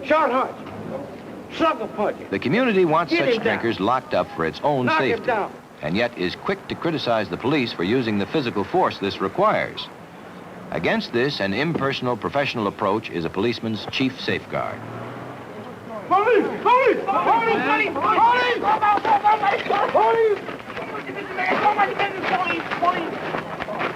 Short hunch. Sucker punch. The community wants Get such him down. drinkers locked up for its own Knock him safety, down. and yet is quick to criticize the police for using the physical force this requires. Against this, an impersonal, professional approach is a policeman's chief safeguard. Police! Police! Police! Police! Police! Police! Police!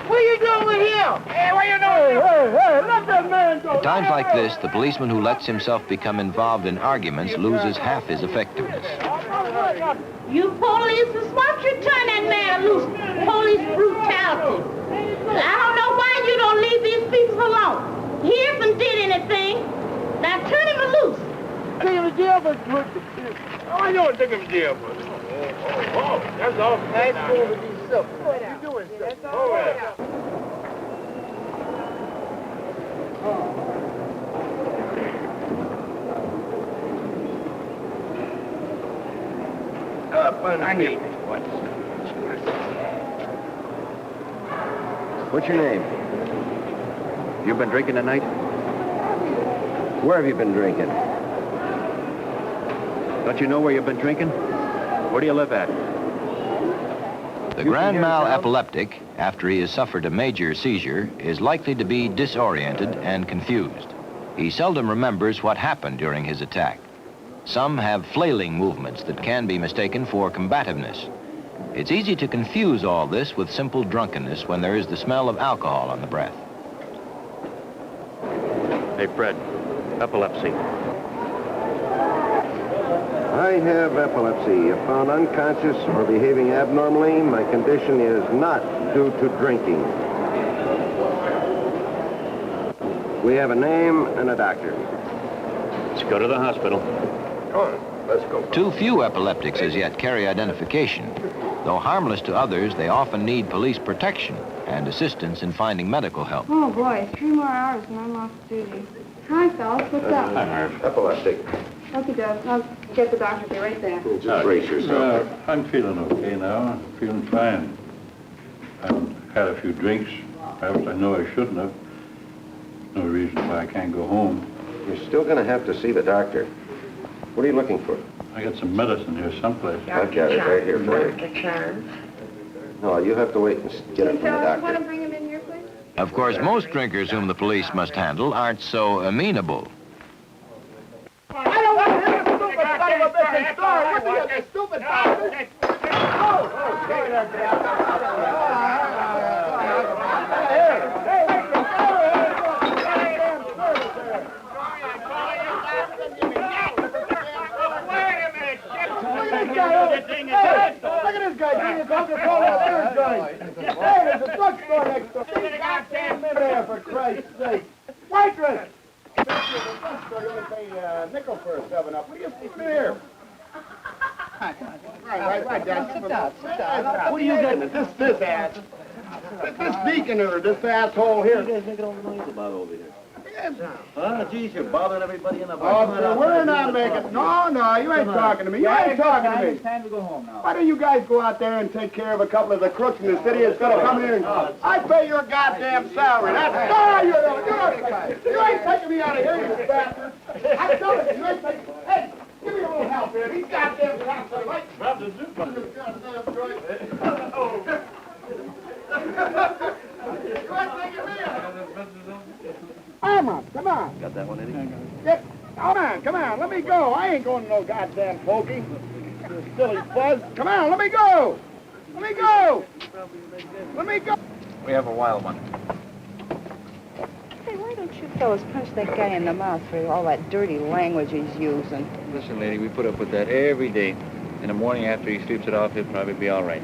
What are you doing over here? Hey, what are you doing? Hey, let that man go. At times like this, the policeman who lets himself become involved in arguments loses half his effectiveness. You police, why don't you turn that man loose? Police brutality. I don't know why you don't leave these people alone. He hasn't did anything. Now turn him loose. Take him to jail, but I don't take him to jail, but that's all. Nice going with these stuff. What are you doing, sir? Oh, yeah. I need it. What's your name? You been drinking tonight? Where have you been drinking? Don't you know where you've been drinking? Where do you live at? The grand mal epileptic, after he has suffered a major seizure, is likely to be disoriented and confused. He seldom remembers what happened during his attack. Some have flailing movements that can be mistaken for combativeness. It's easy to confuse all this with simple drunkenness when there is the smell of alcohol on the breath. Hey, Fred, epilepsy. I have epilepsy. If found unconscious or behaving abnormally, my condition is not due to drinking. We have a name and a doctor. Let's go to the hospital. Come on, let's go. Too few epileptics as yet carry identification. Though harmless to others, they often need police protection and assistance in finding medical help. Oh, boy, 3 more hours and I'm off duty. Hi, fellas, what's up? Epileptic. Okay, Doug, I'll get the doctor. Be right there. Just brace yourself. I'm feeling okay now. I'm feeling fine. I've had a few drinks. Perhaps I know I shouldn't have. No reason why I can't go home. You're still going to have to see the doctor. What are you looking for? I got some medicine here someplace. I've got it right here for you. No, you have to wait and get it from the Fellas, want to doctor. bring him in here, please? Of course, most drinkers whom the police must handle aren't so amenable. I don't want to hear the stupid son of a bitch story. What are you, stupid bastard? Oh, sorry there, Look at this guy drinking Coca-Cola at third joint. Hey, there's a drugstore next door. Goddamn in there, for Christ's sake. Waitress! The drugstore only pay a nickel for a 7-Up. What do you think here? Right, Dad. Sit down. What are you getting? This ass. This deacon or this asshole here. What are you guys making all the noise about over here? Huh? Geez, you're bothering everybody in the Oh, sir, we're not making... No, you ain't talking to me. You ain't talking to me. It's time to go home now. Why don't you guys go out there and take care of a couple of the crooks in the city instead of coming here and... I pay your goddamn salary. That's all you do. You ain't taking me out of here, you bastard. I tell you ain't taking... Hey, give me a little help here. These goddamn cops are like... Grab the zip. Goddamn joint. You ain't taking me out. Come on. Got that one, Eddie? Come on, let me go. I ain't going to no goddamn pokey. You silly fuzz. Come on, let me go. Let me go. We have a wild one. Hey, why don't you fellas punch that guy in the mouth for all that dirty language he's using? Listen, lady, we put up with that every day. In the morning after he sleeps it off, he'll probably be all right.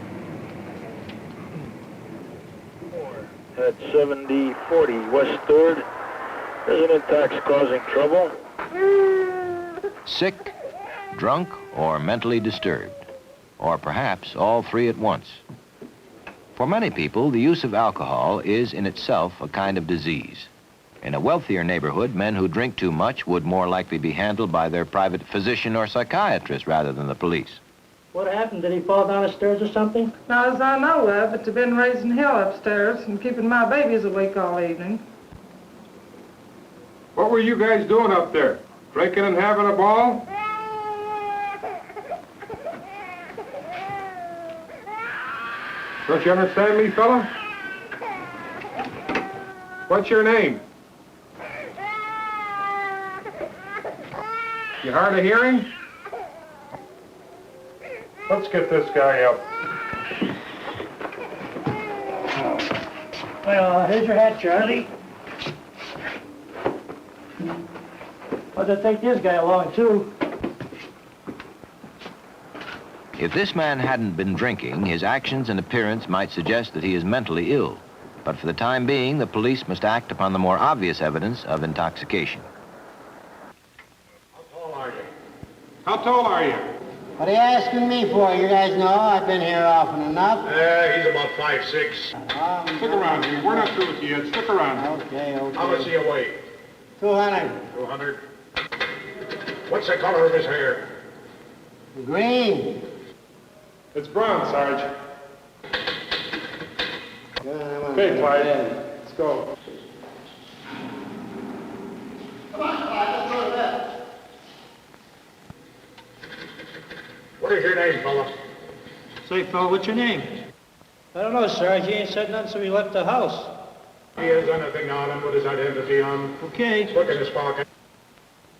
At 7040 West 3rd. Resident tax causing trouble. Sick, drunk, or mentally disturbed. Or perhaps all three at once. For many people, the use of alcohol is in itself a kind of disease. In a wealthier neighborhood, men who drink too much would more likely be handled by their private physician or psychiatrist rather than the police. What happened? Did he fall down the stairs or something? Not as I know of, but they've been raising hell upstairs and keeping my babies awake all evening. What were you guys doing up there? Drinking and having a ball? Don't you understand me, fella? What's your name? You hard of hearing? Let's get this guy up. Well, here's your hat, Charlie. But to take this guy along, too. If this man hadn't been drinking, his actions and appearance might suggest that he is mentally ill. But for the time being, the police must act upon the more obvious evidence of intoxication. How tall are you? How tall are you? What are you asking me for? You guys know I've been here often enough. He's about 5'6". Stick around, Jimmy. We're not through with you yet. Stick around. Okay. How much do you weigh? 200. 200. What's the color of his hair? Green. It's brown, Sarge. Okay, Clyde. Let's go. Come on, Clyde. Let's go to bed. What is your name, fella? Say, fella, what's your name? I don't know, Sarge. He ain't said nothing since we left the house. He has anything on him with his identity on. Okay. Look in his pocket.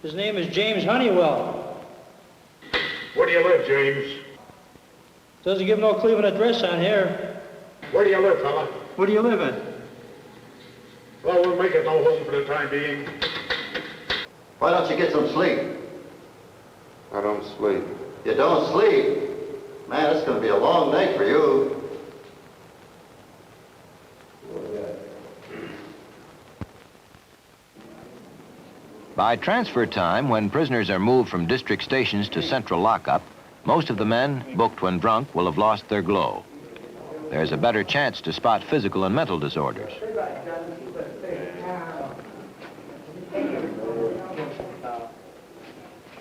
His name is James Honeywell. Where do you live, James? Doesn't give no Cleveland address on here. Where do you live, fella? Where do you live at? Well, we'll make it no home for the time being. Why don't you get some sleep? I don't sleep. You don't sleep? Man, it's going to be a long night for you. By transfer time, when prisoners are moved from district stations to central lockup, most of the men booked when drunk will have lost their glow. There's a better chance to spot physical and mental disorders.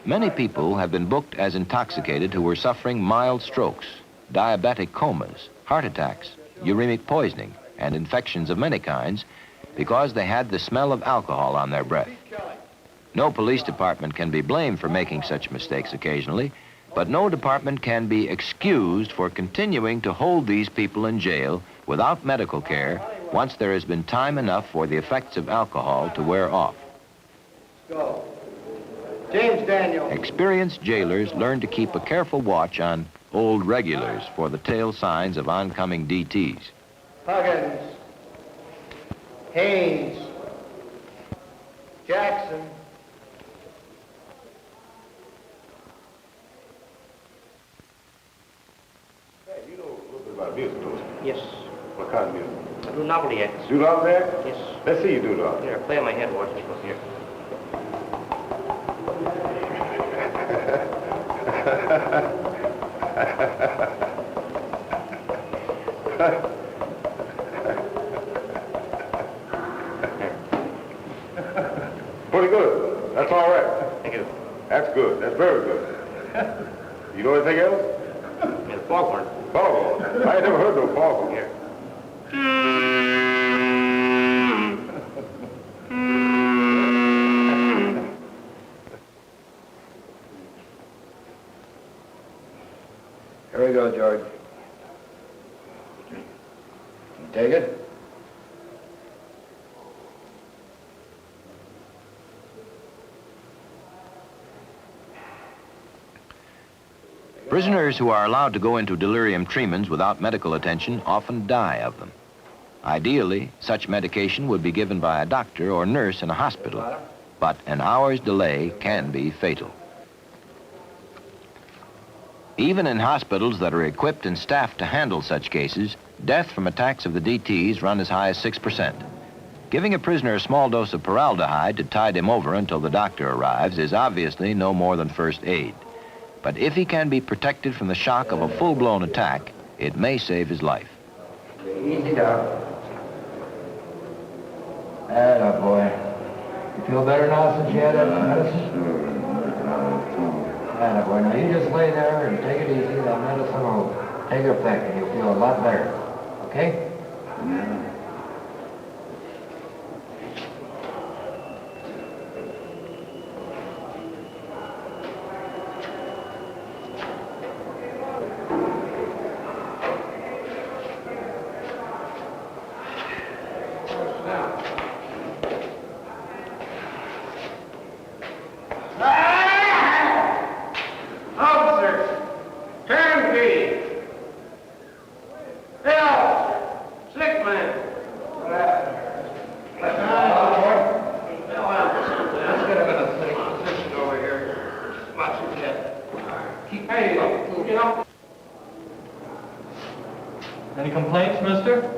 Many people have been booked as intoxicated who were suffering mild strokes, diabetic comas, heart attacks, uremic poisoning, and infections of many kinds because they had the smell of alcohol on their breath. No police department can be blamed for making such mistakes occasionally, but no department can be excused for continuing to hold these people in jail without medical care once there has been time enough for the effects of alcohol to wear off. Go. James Daniel. Experienced jailers learn to keep a careful watch on old regulars for the tail signs of oncoming DTs. Huggins. Hayes. Jackson. You know a little bit about music, don't you? Yes. What kind of music? I do novelty acts. Do love that? Yes. Let's see you do love. Here, play on my head, watch me. Here. Pretty good. That's all right. Thank you. That's good. That's very good. You know anything else? Yeah, the foghorn. Foghorn. I ain't never heard no foghorn. Here. Here we go, George. You take it? Prisoners who are allowed to go into delirium tremens without medical attention often die of them. Ideally, such medication would be given by a doctor or nurse in a hospital, but an hour's delay can be fatal. Even in hospitals that are equipped and staffed to handle such cases, death from attacks of the DTs run as high as 6%. Giving a prisoner a small dose of paraldehyde to tide him over until the doctor arrives is obviously no more than first aid. But if he can be protected from the shock of a full-blown attack, it may save his life. Easy now. Atta boy. You feel better now since you had that medicine? Atta boy. Now you just lay there and take it easy. That medicine will take effect and you'll feel a lot better. Okay? Yeah. Hey, you know. Any complaints, mister?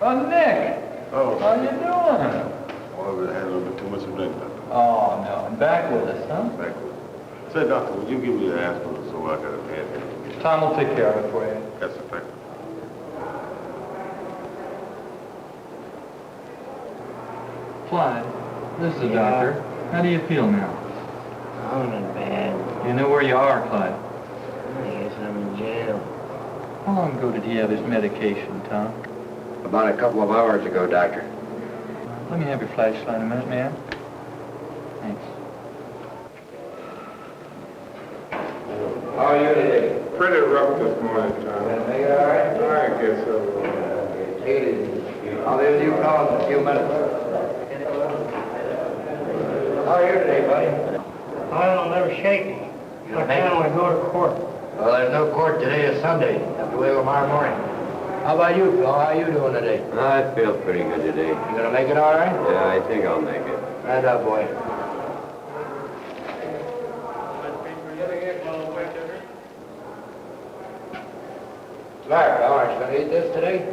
Oh, Nick. Oh. How you doing? Oh, I've had a little bit too much to drink, Doctor. Oh, no. And back with us, huh? Back with it. Say, Doctor, would you give me the aspirin so I got a head? Tom will take care of it for you. That's a fact. Clyde, this is the doctor. How do you feel now? I'm not bad. You know where you are, Clyde. I guess I'm in jail. How long ago did he have his medication, Tom? About a couple of hours ago, Doctor. Let me have your flashlight a minute, man. Thanks. How are you today? Pretty rough this morning, Tom. Make it all right? I guess so. Take it easy. I'll be with you fellas in a few minutes. How are you today, buddy? I don't never shake me. I can't when I go to court. Well, there's no court today. It's Sunday. Have to wait till tomorrow morning. How about you, Phil? How are you doing today? I feel pretty good today. You gonna make it all right? Yeah, I think I'll make it. Stand up, boy. Clark, aren't you gonna eat this today?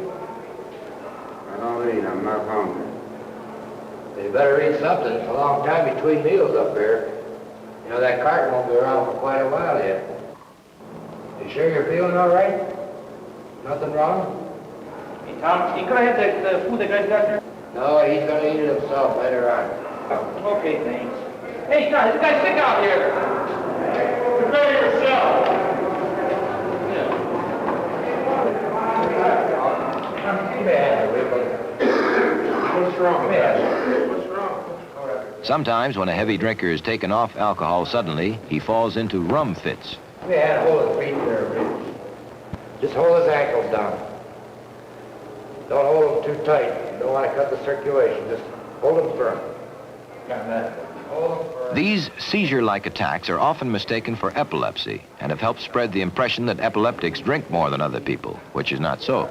I don't eat. I'm not hungry. You better eat something. It's a long time between meals up here. You know, that carton won't be around for quite a while yet. You sure you're feeling all right? Nothing wrong? Hey, Tom, you gonna have the food, the guys, Doctor? No, he's gonna eat it himself later on. Okay, thanks. Hey, guys, this guy's sick out here. Prepare yourself. What's wrong? What's wrong? Sometimes when a heavy drinker is taken off alcohol suddenly, he falls into rum fits. Let me hand hold his feet there, Rich. Just hold his ankles down. Don't hold them too tight. You don't want to cut the circulation. Just hold them firm. Got that. Hold them firm. These seizure-like attacks are often mistaken for epilepsy and have helped spread the impression that epileptics drink more than other people, which is not so.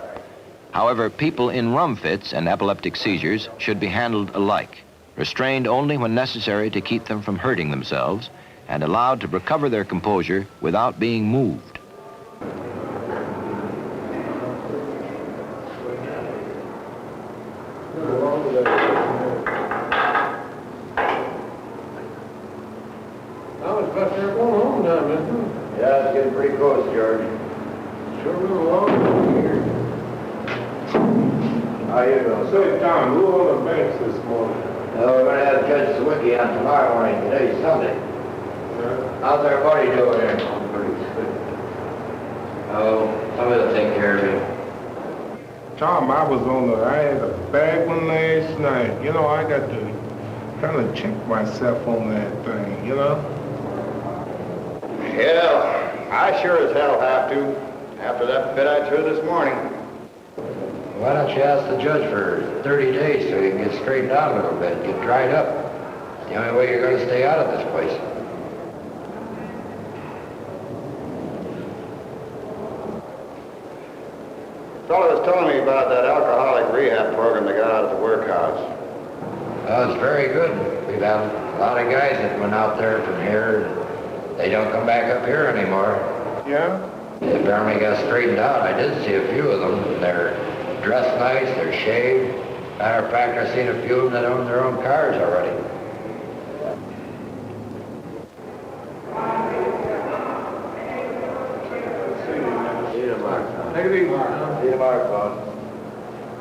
However, people in rum fits and epileptic seizures should be handled alike, restrained only when necessary to keep them from hurting themselves, and allowed to recover their composure without being moved. I was about there going home now, man. Yeah, it's getting pretty close, George. Sure will long here. How you doing? Say, Tom, who on the bench this morning? We're going to have Judge Sawicki on tomorrow morning. Today's Sunday. How's everybody doing here? I'm pretty good. Oh, somebody will take care of you. Tom, I had a bad one last night. You know, I got to kind of check myself on that thing, you know? Yeah, I sure as hell have to. After that fit I threw this morning. Why don't you ask the judge for 30 days so you can get straightened out a little bit, get dried up? The only way you're going to stay out of this place. Fellow was telling me about that alcoholic rehab program they got out at the workhouse. Oh, it's very good. We've had a lot of guys that went out there from here. They don't come back up here anymore. Yeah? They apparently got straightened out. I did see a few of them. They're dressed nice, they're shaved. Matter of fact, I've seen a few of them that own their own cars already. See you tomorrow. Take it easy, Tom. See you tomorrow, Claude.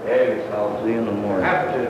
Hey, I'll see you in the morning. Have to.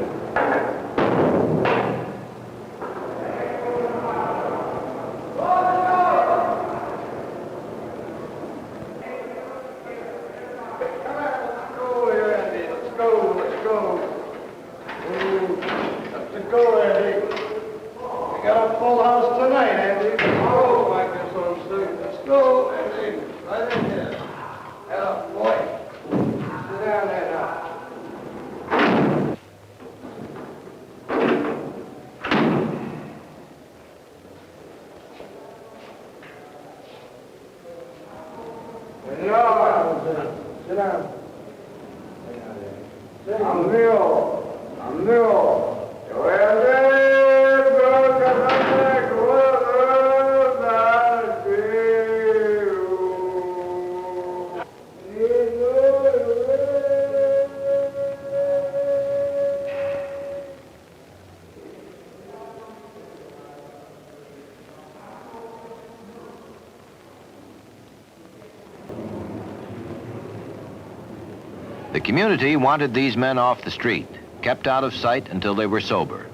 The community wanted these men off the street, kept out of sight until they were sober.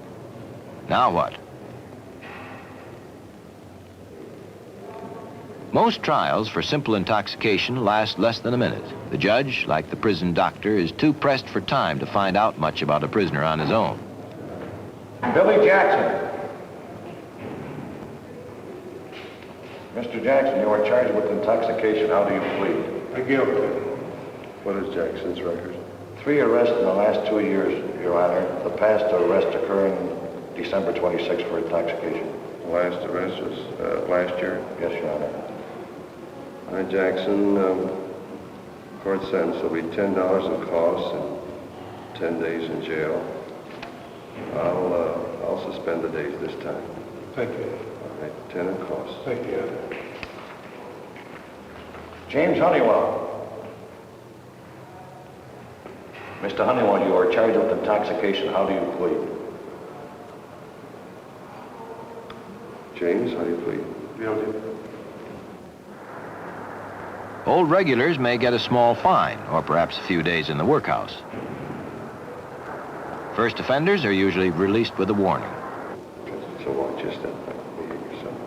Now what? Most trials for simple intoxication last less than a minute. The judge, like the prison doctor, is too pressed for time to find out much about a prisoner on his own. Billy Jackson. Mr. Jackson, you are charged with intoxication. How do you plead? Guilty. What is Jackson's record? 3 arrests in the last 2 years, Your Honor. The past arrest occurring December 26th for intoxication. The last arrest was last year? Yes, Your Honor. Jackson, court sentence will be $10 in costs and 10 days in jail. I'll suspend the days this time. Thank you. All right, 10 in costs. Thank you. James Honeywell. Mr. Honeywell, you are charged with intoxication. How do you plead? James, how do you plead? Guilty. Old regulars may get a small fine, or perhaps a few days in the workhouse. First offenders are usually released with a warning. So what, just that?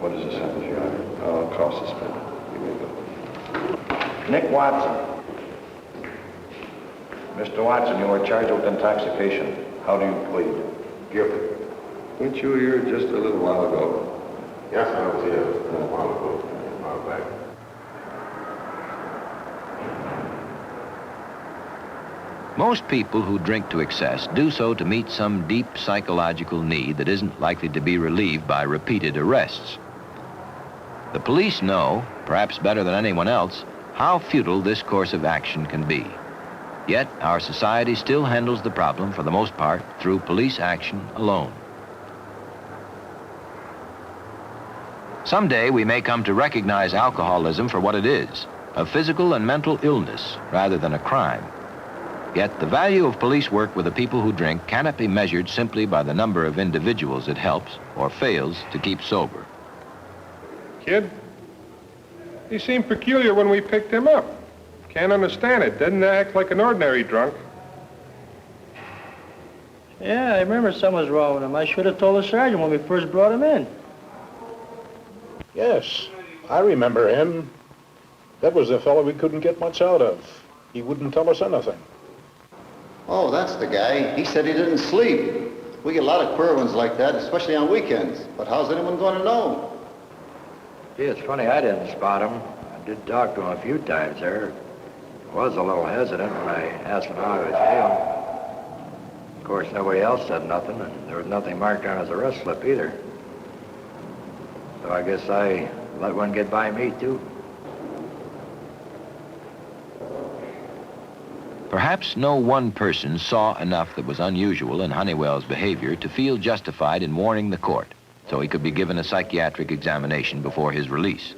What is the sentence, Your Honor? Cost suspended. You may go. Nick Watson. Mr. Watson, you are charged with intoxication. How do you plead? Guilty. Weren't you here just a little while ago? Yes, I was here a while ago. A while back. Most people who drink to excess do so to meet some deep psychological need that isn't likely to be relieved by repeated arrests. The police know, perhaps better than anyone else, how futile this course of action can be. Yet, our society still handles the problem, for the most part, through police action alone. Someday, we may come to recognize alcoholism for what it is, a physical and mental illness rather than a crime. Yet the value of police work with the people who drink cannot be measured simply by the number of individuals it helps or fails to keep sober. Kid, he seemed peculiar when we picked him up. Can't understand it. Didn't act like an ordinary drunk. Yeah, I remember something was wrong with him. I should have told the sergeant when we first brought him in. Yes, I remember him. That was the fellow we couldn't get much out of. He wouldn't tell us anything. Oh, that's the guy. He said he didn't sleep. We get a lot of queer ones like that, especially on weekends. But how's anyone going to know? Gee, it's funny I didn't spot him. I did talk to him a few times there. Was a little hesitant when I asked him how he was feeling. Of course, nobody else said nothing, and there was nothing marked on his arrest slip either. So I guess I let one get by me, too. Perhaps no one person saw enough that was unusual in Honeywell's behavior to feel justified in warning the court, so he could be given a psychiatric examination before his release.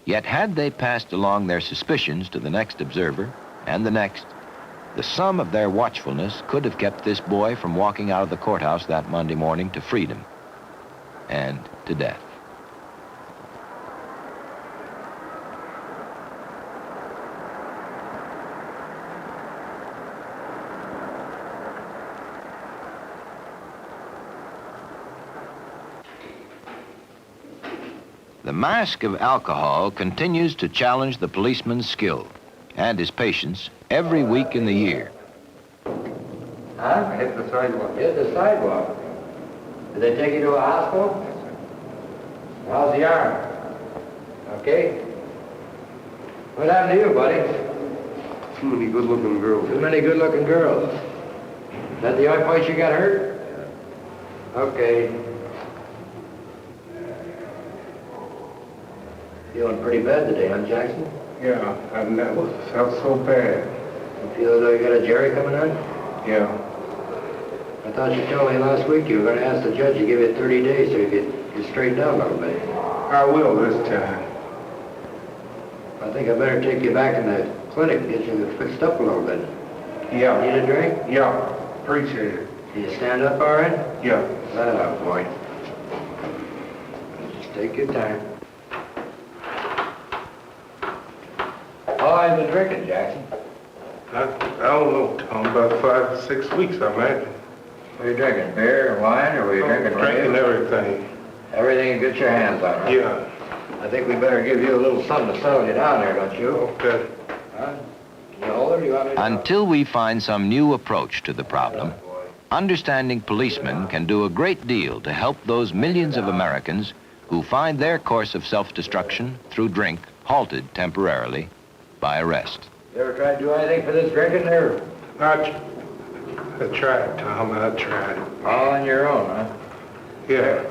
Yet had they passed along their suspicions to the next observer and the next, the sum of their watchfulness could have kept this boy from walking out of the courthouse that Monday morning to freedom and to death. The mask of alcohol continues to challenge the policeman's skill and his patience every week in the year. Huh? Hit the sidewalk. Hit the sidewalk. Did they take you to a hospital? How's the arm? Okay. What happened to you, buddy? Too many good-looking girls. Too many good-looking girls. Is that the only place you got hurt? Okay. Feeling pretty bad today, huh, Jackson? Yeah, I've never felt so bad. You feel as though you got a Jerry coming on? Yeah. I thought you told me last week you were going to ask the judge to give you 30 days so you could get straightened out a little bit. I will this time. I think I better take you back in the clinic and get you fixed up a little bit. Yeah. Need a drink? Yeah. Appreciate it. Do you stand up all right? Yeah. That up, boy. Just take your time. How long have you been drinking, Jackson? I don't know, Tom, about 5 or 6 weeks, I imagine. Were you drinking beer or wine, or were you drinking Drinking ale? everything. Everything you get your hands on, huh? Yeah. I think we better give you a little something to settle you down there, don't you? Okay. Huh? You older, you want me to... Until we find some new approach to the problem, understanding policemen can do a great deal to help those millions of Americans who find their course of self-destruction through drink halted temporarily by arrest. You ever tried to do anything for this drinking there? I tried, Tom, I tried. All on your own, huh? Yeah.